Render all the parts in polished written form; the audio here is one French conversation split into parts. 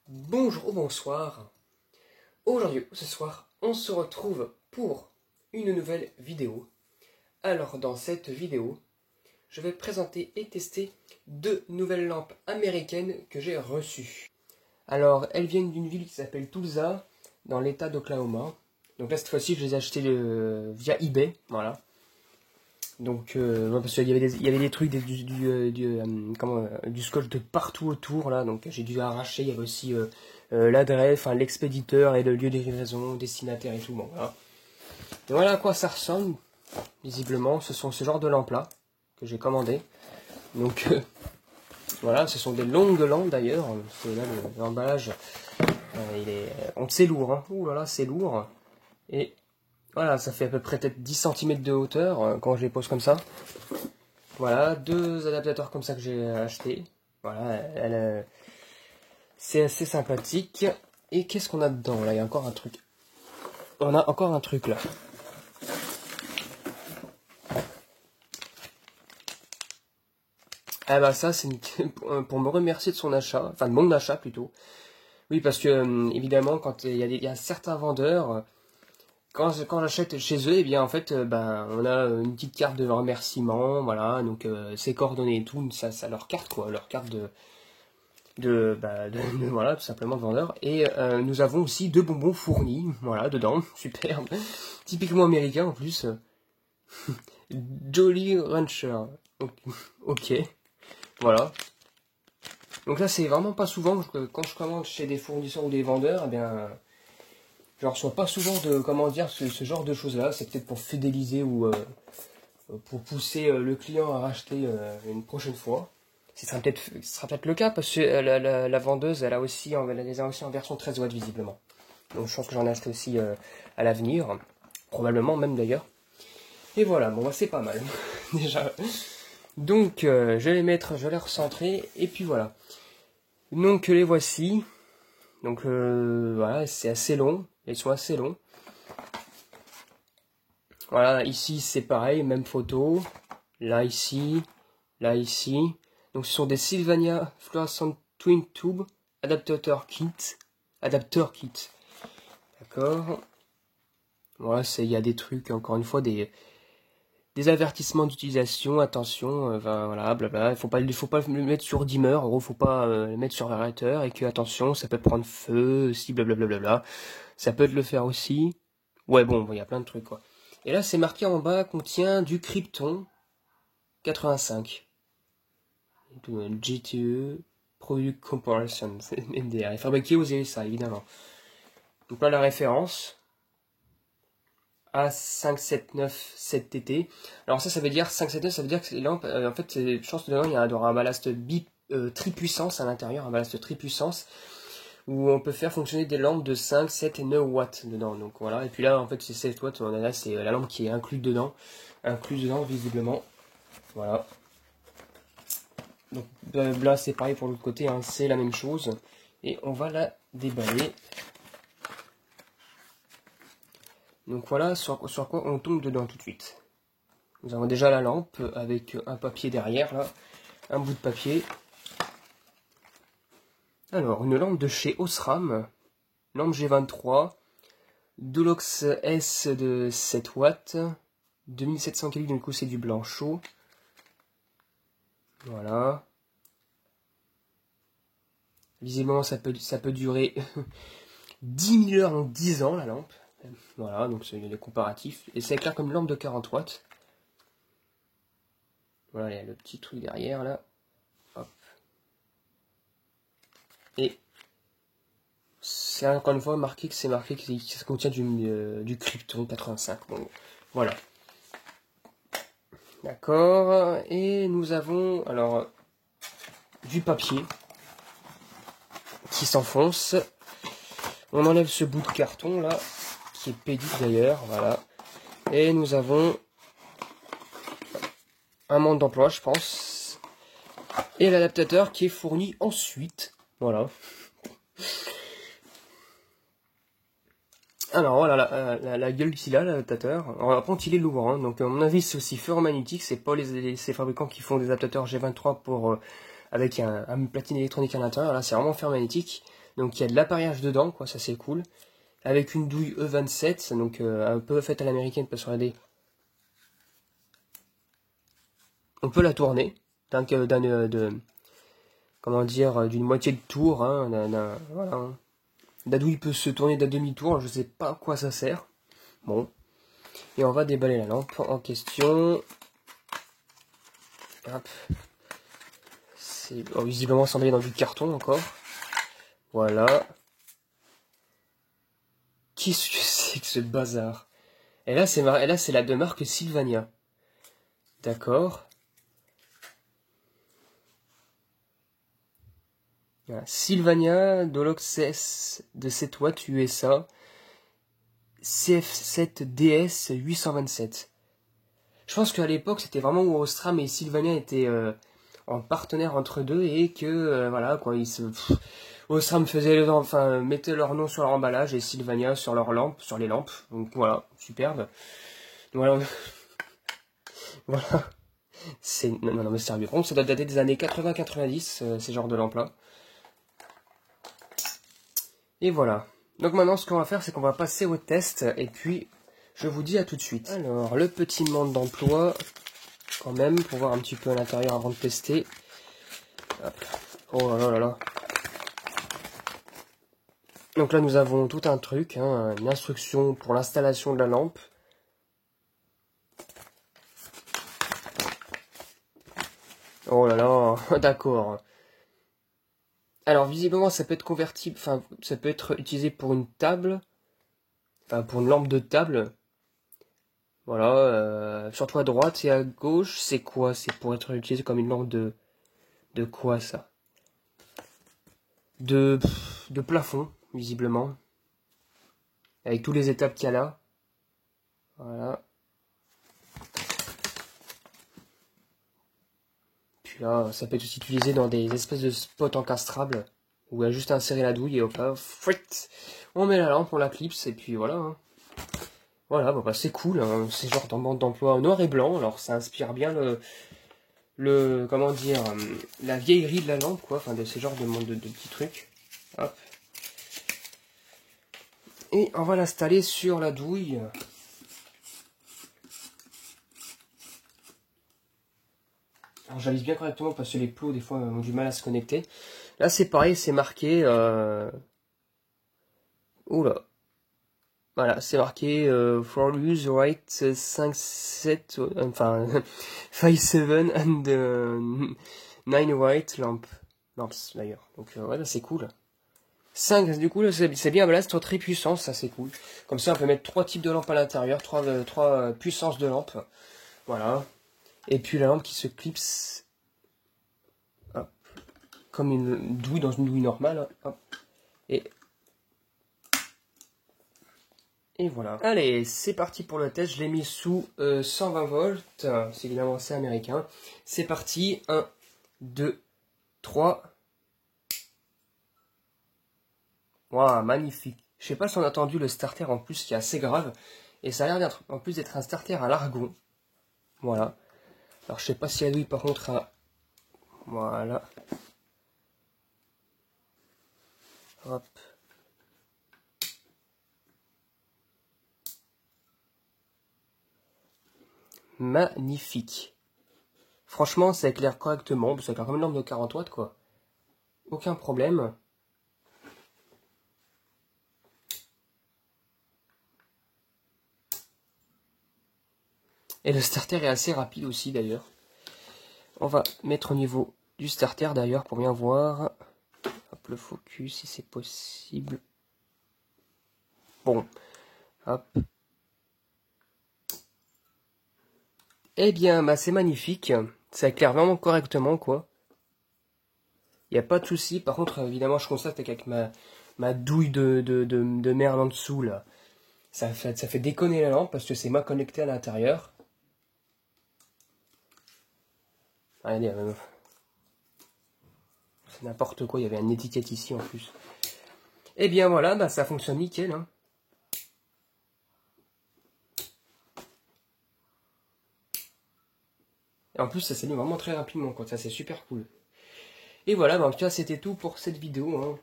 Bonjour ou bonsoir. Aujourd'hui ou ce soir, on se retrouve pour une nouvelle vidéo. Alors dans cette vidéo, je vais présenter et tester deux nouvelles lampes américaines que j'ai reçues. Alors elles viennent d'une ville qui s'appelle Tulsa, dans l'état d'Oklahoma. Donc là cette fois-ci je les ai achetées via eBay, voilà. Donc parce qu'il y avait des trucs du scotch de partout autour là, donc j'ai dû arracher. Il y avait aussi l'adresse, enfin l'expéditeur et le lieu de livraison, destinataire et tout. Bon, voilà. Et voilà à quoi ça ressemble. Visiblement, ce sont ce genre de lampes là que j'ai commandé. Donc voilà, ce sont des longues lampes d'ailleurs. C'est là l'emballage. C'est lourd. Hein. Ouh là là, c'est lourd. Et voilà, ça fait à peu près peut-être 10 cm de hauteur quand je les pose comme ça. Voilà, deux adaptateurs comme ça que j'ai acheté. Voilà, c'est assez sympathique. Et qu'est-ce qu'on a dedans là? Il y a encore un truc. On a encore un truc là. Ah bah ça, c'est pour me remercier de son achat, enfin de mon achat plutôt. Oui, parce que évidemment, quand il y a certains vendeurs, quand j'achète chez eux, eh bien en fait, on a une petite carte de remerciement, voilà, donc ses coordonnées et tout, ça leur carte quoi, leur carte voilà, tout simplement de vendeur. Et nous avons aussi deux bonbons fournis, voilà, dedans, superbe, typiquement américain en plus. Jolly Rancher, ok, voilà. Donc là, c'est vraiment pas souvent que quand je commande chez des fournisseurs ou des vendeurs, eh bien, je reçois pas souvent de, comment dire, ce genre de choses-là. C'est peut-être pour fidéliser ou pour pousser le client à racheter une prochaine fois. Ce sera peut-être le cas parce que la vendeuse, elle les a aussi en version 13 watts visiblement. Donc je pense que j'en achète aussi à l'avenir, probablement même d'ailleurs. Et voilà, bon, c'est pas mal déjà. Donc je vais les recentrer et puis voilà. Donc les voici. Donc voilà, c'est assez long, ils sont assez longs. Voilà, ici c'est pareil, même photo. Là ici, là ici. Donc ce sont des Sylvania Fluorescent Twin Tube Adapter Kit. D'accord. Voilà, il y a des trucs, encore une fois, des avertissements d'utilisation, attention, voilà, blabla. Il faut pas le mettre sur dimmer, en gros, faut pas le mettre sur variateur, et que attention, ça peut prendre feu, si blablabla. Ça peut le faire aussi. Ouais, bon, il y a plein de trucs, quoi. Et là, c'est marqué en bas, contient du Krypton 85. GTE Product Comparison, MDR. Et fabriqué aux USA, évidemment. Donc là, la référence. A5797TT. Alors ça veut dire 579, ça veut dire que les lampes, en fait, je pense que dedans il y aura un ballast tripuissance à l'intérieur, un ballast tripuissance, où on peut faire fonctionner des lampes de 5, 7 et 9 watts dedans. Donc voilà, et puis là en fait c'est 7 watts, on a là c'est la lampe qui est incluse dedans visiblement. Voilà. Donc là c'est pareil pour l'autre côté, hein, c'est la même chose. Et on va la déballer. Donc voilà sur quoi on tombe dedans tout de suite. Nous avons déjà la lampe avec un papier derrière, là, un bout de papier. Alors, une lampe de chez Osram, lampe G23, Dolox S de 7 watts, 2700 kelvin, du coup c'est du blanc chaud. Voilà. Visiblement ça peut durer 10 000 heures, donc 10 ans la lampe. Voilà, donc c'est des comparatifs. Et ça éclaire comme une lampe de 40 watts. Voilà, il y a le petit truc derrière là. Hop. Et c'est encore une fois marqué que ça contient du Krypton 85. Bon, voilà. D'accord. Et nous avons alors du papier qui s'enfonce. On enlève ce bout de carton là, qui est pédique d'ailleurs. Voilà. Et nous avons un manque d'emploi, je pense. Et l'adaptateur qui est fourni ensuite. Voilà. Alors voilà la gueule ici là, l'adaptateur. Alors par contre il est lourd, hein. Donc à mon avis c'est aussi ferromagnétique, c'est pas ces fabricants qui font des adaptateurs G23 pour avec un platine électronique à l'intérieur. Là c'est vraiment ferromagnétique. Donc il y a de l'appareillage dedans, quoi, ça c'est cool. Avec une douille E27, donc un peu faite à l'américaine, parce que regardez, on peut la tourner comment dire, d'une moitié de tour, hein, voilà. Hein. La douille peut se tourner d'un demi-tour, je sais pas à quoi ça sert. Bon. Et on va déballer la lampe en question. Hop. C'est visiblement semblé dans du carton encore. Voilà. Qu'est-ce que c'est que ce bazar? Et là, c'est la de marque Sylvania. D'accord. Voilà. Sylvania Doloxes de 7 watts USA. CF7DS 827. Je pense qu'à l'époque, c'était vraiment où Osram et Sylvania étaient en partenaire entre deux et que, voilà, quoi, Osram mettait leur nom sur leur emballage et Sylvania sur leurs lampes, sur les lampes. Donc voilà, superbe. Voilà. Voilà. Non, mais sérieux. Par contre, ça doit dater des années 80-90, ces genres de lampes-là. Et voilà. Donc maintenant, ce qu'on va faire, c'est qu'on va passer au test. Et puis, je vous dis à tout de suite. Alors, le petit monde d'emploi, quand même, pour voir un petit peu à l'intérieur avant de tester. Hop. Oh là là là là. Donc là, nous avons tout un truc, hein, une instruction pour l'installation de la lampe. Oh là là, d'accord. Alors, visiblement, ça peut être convertible, enfin, ça peut être utilisé pour une table, enfin, pour une lampe de table. Voilà, surtout à droite et à gauche, c'est quoi? C'est pour être utilisé comme une lampe de quoi, ça? De plafond, visiblement. Avec tous les étapes qu'il y a là. Voilà. Puis là, ça peut être aussi utilisé dans des espèces de spots encastrables. Où il y a juste à insérer la douille et hop là, fritt, on met la lampe, on la clipse et puis voilà. Hein. Voilà, bon, bah, c'est cool. Hein. C'est genre dans bande d'emploi noir et blanc. Alors ça inspire bien comment dire, la vieillerie de la lampe, quoi. Enfin, de ces genres de petits trucs. Hop. Et on va l'installer sur la douille. Alors j'avise bien correctement parce que les plots des fois ont du mal à se connecter. Là c'est pareil, c'est marqué... Oula. Voilà, c'est marqué for use right 5, 7, enfin 5, 7 and 9 white lamps d'ailleurs. Donc ouais, c'est cool. 5, du coup, c'est bien, là, c'est très puissant, ça c'est cool. Comme ça, on peut mettre 3 types de lampes à l'intérieur, 3 puissances de lampes. Voilà. Et puis la lampe qui se clipse hop, comme une douille dans une douille normale. Hop. Et voilà. Allez, c'est parti pour le test. Je l'ai mis sous 120 volts. C'est évidemment c'est américain. C'est parti. 1, 2, 3. Waouh, magnifique. Je sais pas si on a entendu le starter en plus qui est assez grave. Et ça a l'air en plus d'être un starter à l'argon. Voilà. Alors je sais pas si la douille par contre a... Voilà. Hop. Magnifique. Franchement, ça éclaire correctement. Ça éclaire comme une lampe de 40 watts, quoi. Aucun problème. Et le starter est assez rapide aussi, d'ailleurs. On va mettre au niveau du starter, d'ailleurs, pour bien voir. Hop, le focus, si c'est possible. Bon. Hop. Eh bien, bah, c'est magnifique. Ça éclaire vraiment correctement, quoi. Il n'y a pas de souci. Par contre, évidemment, je constate qu'avec ma douille de merde en dessous, là, ça fait déconner la lampe parce que c'est mal connecté à l'intérieur. Regardez, c'est n'importe quoi. Il y avait une étiquette ici en plus. Eh bien, voilà, bah, ça fonctionne nickel. Hein. Et en plus, ça s'allume vraiment très rapidement. Quoi. Ça, c'est super cool. Et voilà, bah, en tout cas, c'était tout pour cette vidéo.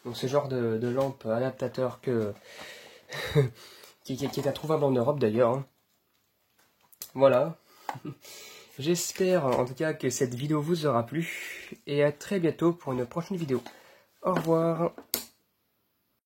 Hein. Donc ce genre de lampe adaptateur qui est introuvable en Europe d'ailleurs. Hein. Voilà. J'espère en tout cas que cette vidéo vous aura plu. Et à très bientôt pour une prochaine vidéo. Au revoir.